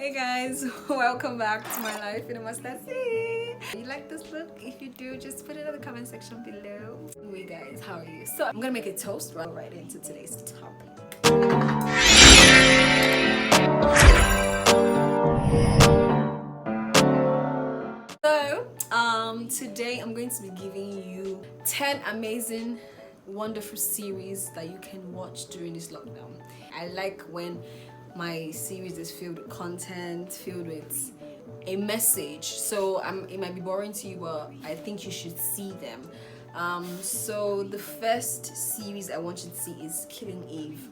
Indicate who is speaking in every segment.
Speaker 1: Hey guys, welcome back to my life in a mustard seed. You like this book? If you do, just put it in the comment section below. Anyway guys, how are you? So I'm gonna make a toast right into today's topic. Today I'm going to be giving you 10 amazing wonderful series that you can watch during this lockdown. I like when my series is filled with content, filled with a message, so it might be boring to you, but I think you should see them. So the first series I want you to see is Killing Eve.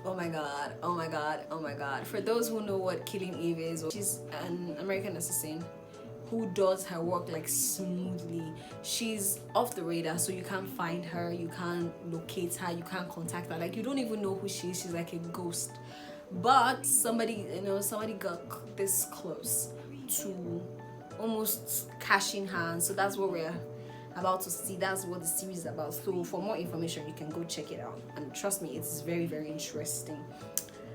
Speaker 1: Oh my god, oh my god, oh my god. For those who know what Killing Eve is, she's an American assassin who does her work like smoothly. She's off the radar, so you can't find her, you can't locate her, you can't contact her, like you don't even know who she is. She's like a ghost. But somebody got this close to almost cashing her, so that's what we're about to see. That's what the series is about. So for more information, you can go check it out, and trust me, it's very, very interesting.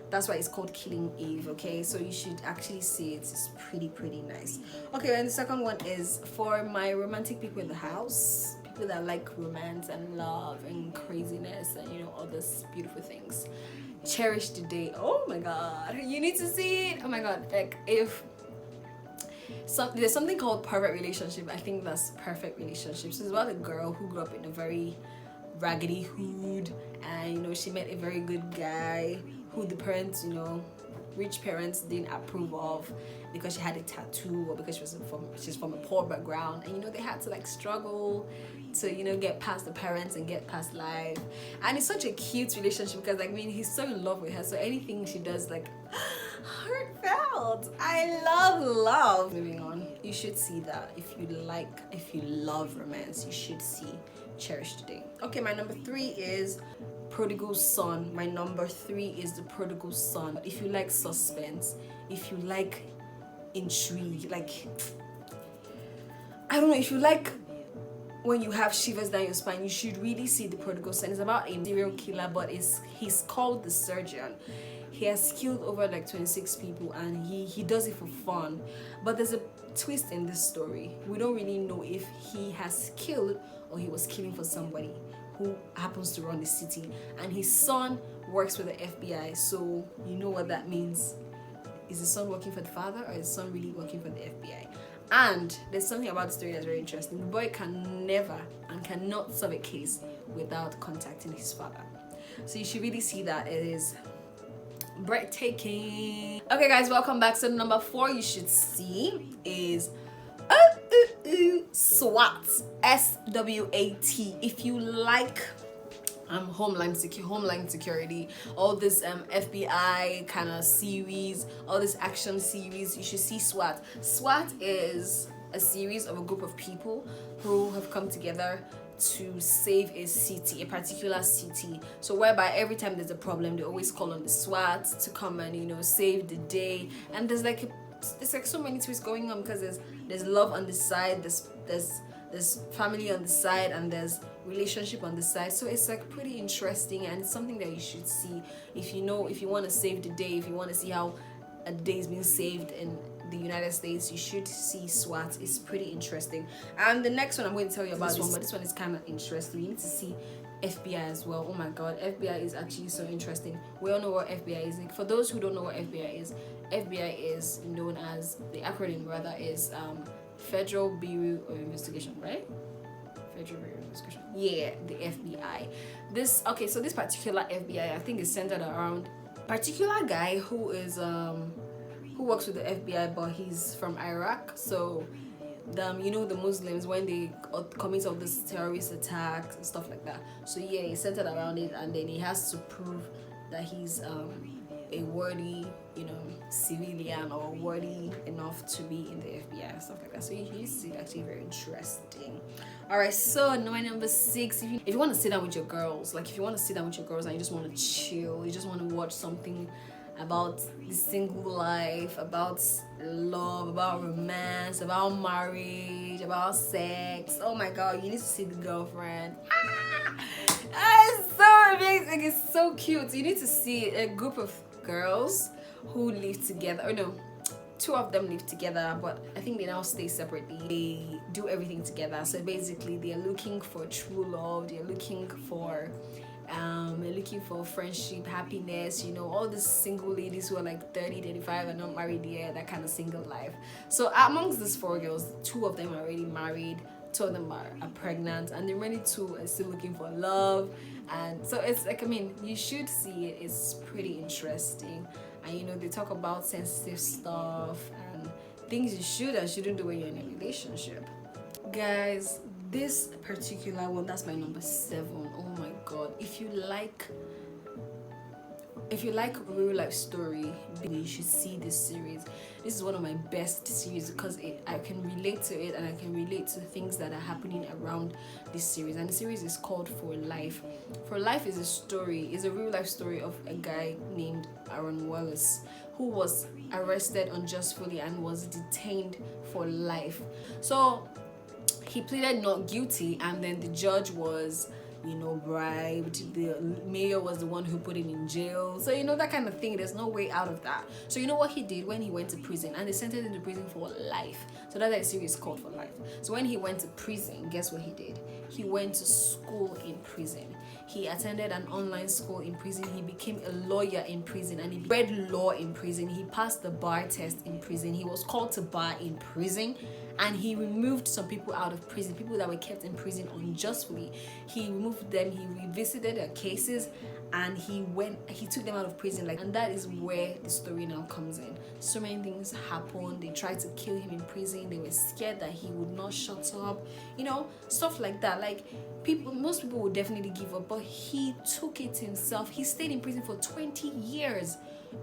Speaker 1: That's why it's called Killing Eve. Okay, so you should actually see it. It's pretty nice. Okay, and the second one is for my romantic people in the house, people that like romance and love and craziness and all those beautiful things. Cherish the Day. Oh my god, you need to see it. Oh my god, like if there's something called perfect relationship, I think that's perfect relationships. It's about a girl who grew up in a very raggedy hood, and she met a very good guy who the parents, rich parents didn't approve of because she had a tattoo or because she's from a poor background, and they had to like struggle to get past the parents and get past life. And it's such a cute relationship because he's so in love with her, so anything she does, like, heartfelt. I love. Moving on, you should see that. If you love romance, you should see Cherish the Day. Okay, my number 3 is Prodigal Son. My number 3 is The Prodigal Son. If you like suspense, if you like intrigue, like, I don't know, if you like when you have shivers down your spine, you should really see The Prodigal Son. It's about a serial killer, but he's called the surgeon. He has killed over like 26 people, and he does it for fun. But there's a twist in this story. We don't really know if he has killed or he was killing for somebody who happens to run the city. And his son works with the FBI, so you know what that means. Is the son working for the father, or is the son really working for the FBI? And there's something about the story that's very interesting. The boy can never and cannot solve a case without contacting his father. So you should really see that. It is breathtaking. Okay guys, welcome back. So number 4 you should see is SWAT. SWAT. If you like homeland security, all this FBI kind of series, all this action series, you should see SWAT. SWAT is a series of a group of people who have come together to save a city, a particular city. So whereby every time there's a problem, they always call on the SWAT to come and save the day. And there's like so many twists going on, because there's love on the side, there's family on the side, and there's relationship on the side. So it's like pretty interesting, and it's something that you should see if you want to save the day, if you want to see how a day is being saved in the United States. You should see SWAT. It's pretty interesting. And the next one I'm going to tell you about but this one is kind of interesting. You need to see FBI as well. Oh my god, FBI is actually so interesting. We all know what FBI is. For those who don't know what FBI is known as, the acronym rather is Federal Bureau of Investigation, right? Federal Bureau of Investigation. Yeah, the FBI. This particular FBI, I think, is centered around a particular guy who works with the FBI, but he's from Iraq. So the Muslims, when they commit all this terrorist attacks and stuff like that. So yeah, he's centered around it, and then he has to prove that he's a worthy civilian, or worthy enough to be in the FBI and stuff like that. So you see, actually very interesting. Alright, so my number 6, if you want to sit down with your girls, and you just want to chill, you just want to watch something about the single life, about love, about romance, about marriage, about sex. Oh my god, you need to see The Girlfriend. It's so amazing, it's so cute. You need to see a group of girls who live together. Oh no, two of them live together, but I think they now stay separately. They do everything together. So basically they're looking for true love, they're looking for friendship, happiness, you know, all these single ladies who are like 30, 35 and not married yet, that kind of single life. So amongst these four girls, two of them are already married, two of them are pregnant, and the remaining two are still looking for love. And so it's like, I mean, you should see it. It's pretty interesting. And you know, they talk about sensitive stuff and things you should and shouldn't do when you're in a relationship. Guys, this particular one, that's my number 7. Oh my god, if you like real life story, you should see this series. This is one of my best series because I can relate to it, and I can relate to things that are happening around this series. And the series is called For Life. For Life is a real life story of a guy named Aaron Wallace, who was arrested unjustly and was detained for life. So he pleaded not guilty, and then the judge was, you know, bribed. The mayor was the one who put him in jail. So, you know, that kind of thing. There's no way out of that. So, you know what he did when he went to prison? And they sentenced him to prison for life. So that's why the series is called For Life. So when he went to prison, guess what he did? He went to school in prison. He attended an online school in prison. He became a lawyer in prison, and he read law in prison. He passed the bar test in prison. He was called to bar in prison, and he removed some people out of prison, people that were kept in prison unjustly. He removed them, he revisited their cases, and he took them out of prison. And that is where the story now comes in. So many things happened. They tried to kill him in prison. They were scared that he would not shut up, you know, stuff like that. Like, most people would definitely give up, but he took it himself. He stayed in prison for 20 years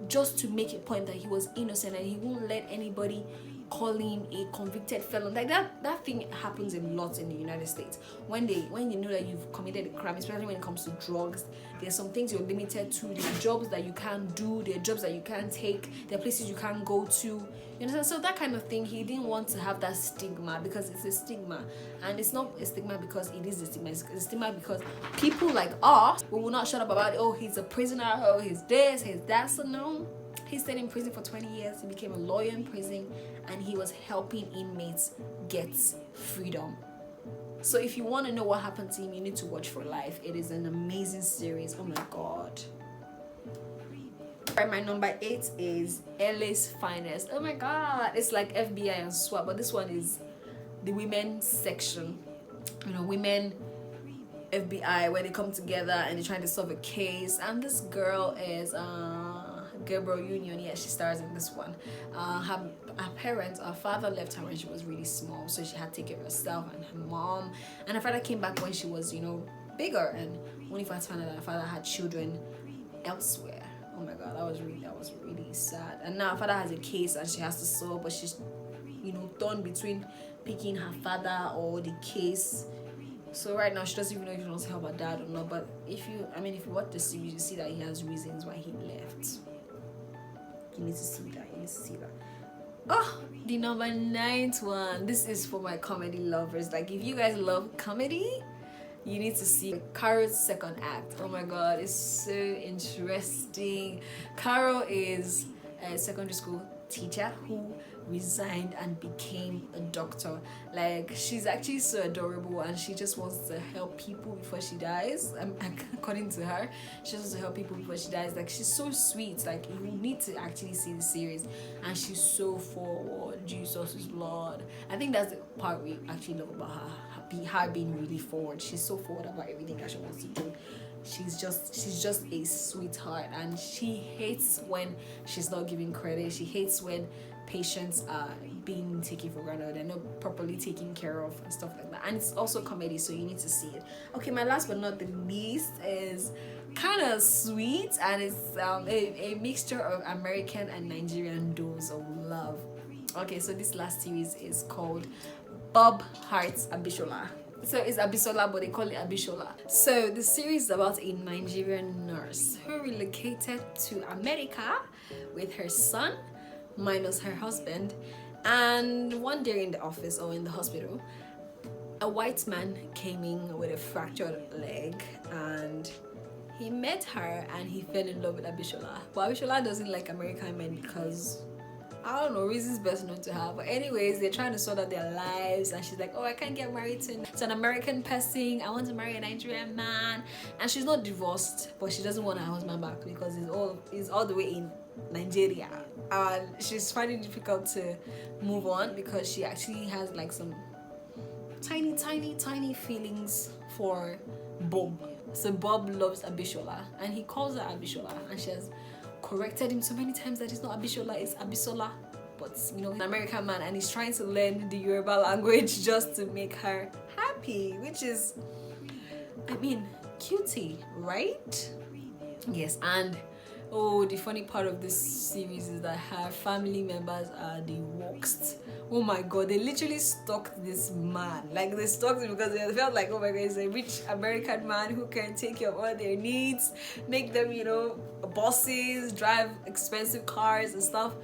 Speaker 1: just to make a point that he was innocent, and he won't let anybody call him a convicted felon. Like that thing happens a lot in the United States. When you know that you've committed a crime, especially when it comes to drugs, there's some things you're limited to. There are jobs that you can't do, there are jobs that you can't take, there are places you can't go to, you understand? So that kind of thing, he didn't want to have that stigma, because it's a stigma. And it's not a stigma because it is a stigma, it's a stigma because people like us will not shut up about it. Oh, he's a prisoner, oh, he's this, he's that. So no, he stayed in prison for 20 years. He became a lawyer in prison, and he was helping inmates get freedom. So if you want to know what happened to him, you need to watch For Life. It is an amazing series. Oh my god. Right, my number 8 is LA's Finest. Oh my god, it's like FBI and SWAT, but this one is the women section. You know, women FBI, where they come together and they're trying to solve a case. And this girl is Gabriel Union. Yeah, she stars in this one. Her father left her when she was really small, so she had to take care of herself and her mom. And her father came back when she was, you know, bigger, and only for her to find out that her father had children elsewhere. Oh my god, that was really sad. And now her father has a case and she has to solve, but she's, you know, torn between picking her father or the case. So right now she doesn't even know if she wants to help her dad or not. But if you watch the series, you see that he has reasons why he left. You need to see that. Oh, the number 9th one. This is for my comedy lovers. Like, if you guys love comedy, you need to see Caro's second act. Oh my god, it's so interesting. Caro is a secondary school teacher who resigned and became a doctor. Like, she's actually so adorable, and she just wants to help people before she dies. According to her, she wants to help people before she dies. Like, she's so sweet. Like, you need to actually see the series, and she's so forward. Jesus is Lord. I think that's the part we actually love about her being really forward. She's so forward about everything that she wants to do. She's just a sweetheart, and she hates when she's not giving credit. She hates when patients are being taken for granted and not properly taken care of and stuff like that. And it's also comedy, so you need to see it. Okay, my last but not the least is kind of sweet, and it's a mixture of American and Nigerian dose of love. Okay, so this last series is called Bob Hearts Abishola. So it's Abisola, but they call it Abishola. So the series is about a Nigerian nurse who relocated to America with her son, minus her husband. And one day in the office or in the hospital, a white man came in with a fractured leg, and he met her and he fell in love with Abishola. But Abishola doesn't like American men because I don't know, reasons best known to her. But anyways, they're trying to sort out their lives, and she's like, oh, I can't get married to an American person. I want to marry a Nigerian man. And she's not divorced, but she doesn't want her husband back because he's all the way in Nigeria. And she's finding it difficult to move on because she actually has like some tiny feelings for Bob. So Bob loves Abishola, and he calls her Abishola, and she has corrected him so many times that it's not Abishola, it's Abisola. But you know, he's an American man, and he's trying to learn the Yoruba language just to make her happy, which is, I mean, cutie, right? Yes. And oh, the funny part of this series is that her family members are the worst. Oh my god, they literally stalked this man. Like, they stalked him because they felt like, oh my god, he's a rich American man who can take care of all their needs, make them, you know, bosses, drive expensive cars and stuff.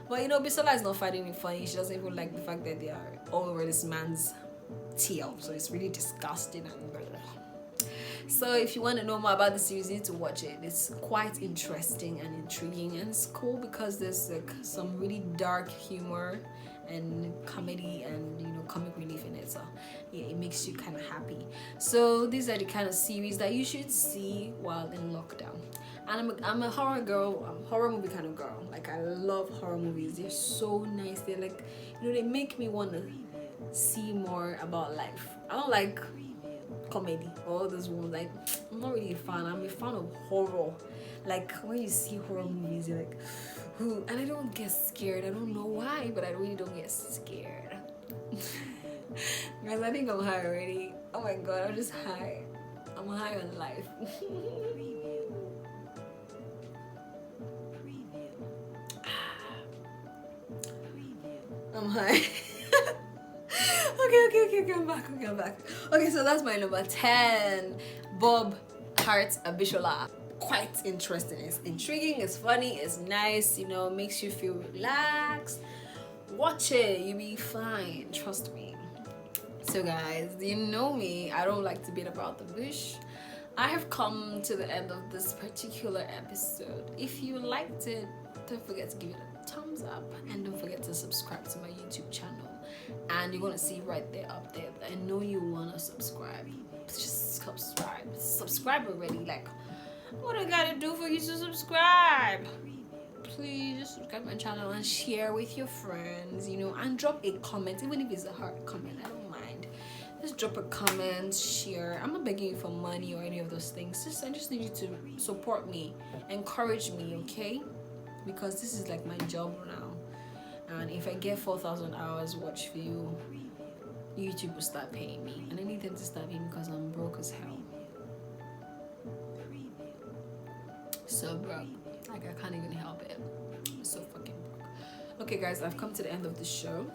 Speaker 1: But you know, Bisola is not finding it funny. She doesn't even like the fact that they are all over this man's tail. So it's really disgusting and so if you want to know more about the series, you need to watch it. It's quite interesting and intriguing, and it's cool because there's like some really dark humor and comedy and, you know, comic relief in it. So yeah, it makes you kind of happy. So these are the kind of series that you should see while in lockdown. And I'm a horror girl, I'm a horror movie kind of girl. Like, I love horror movies. They're so nice. They're like, you know, they make me want to see more about life. I don't like comedy or all those ones. Like, I'm not really a fan. I'm a fan of horror. Like, when you see horror movies, you're like, ooh, and I don't get scared. I don't know why, but I really don't get scared. Guys, I think I'm high already. Oh my god, I'm just high. I'm high on life. I'm high. Okay, I'm back. Okay, so that's my number 10. Bob Heart Abishola. Quite interesting. It's intriguing, it's funny, it's nice, you know, makes you feel relaxed. Watch it, you'll be fine, trust me. So guys, you know me, I don't like to beat about the bush. I have come to the end of this particular episode. If you liked it, don't forget to give it a thumbs up, and don't forget to subscribe to my YouTube channel. And you're gonna see right there up there, I know you wanna subscribe. Just subscribe already. Like, what I gotta do for you to subscribe? Please just subscribe my channel and share with your friends, you know, and drop a comment, even if it's a hard comment, I don't mind. Just drop a comment, share. I'm not begging you for money or any of those things. I just need you to support me, encourage me, okay? Because this is like my job now. And if I get 4,000 hours watch view, YouTube will start paying me. And I need them to start paying me because I'm broke as hell. So broke. Like, I can't even help it. I'm so fucking broke. Okay guys, I've come to the end of the show.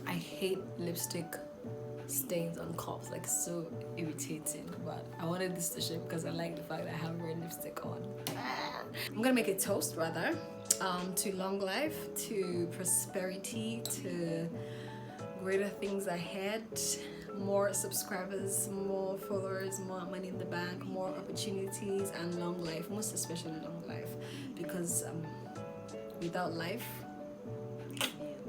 Speaker 1: I hate lipstick stains on cups. Like, so irritating. But I wanted this to show because I like the fact that I have red lipstick on. I'm gonna make a toast rather. To long life, to prosperity, to greater things ahead, more subscribers, more followers, more money in the bank, more opportunities, and long life, most especially long life, because without life,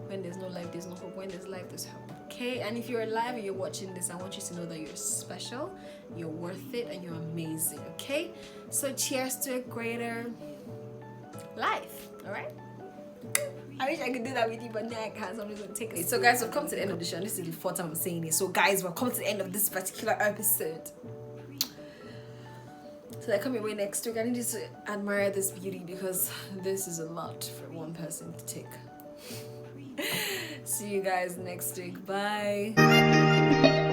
Speaker 1: when there's no life, there's no hope. When there's life, there's hope. Okay, and if you're alive and you're watching this, I want you to know that you're special, you're worth it, and you're amazing. Okay, so cheers to a greater life. All right, I wish I could do that with you, but now I can't. So I'm just gonna take it. So guys, we've come to the end of the show. This is the fourth time I'm saying it. So guys, we've come to the end of this particular episode. So I come your way next week. I need you to admire this beauty because this is a lot for one person to take. See you guys next week. Bye.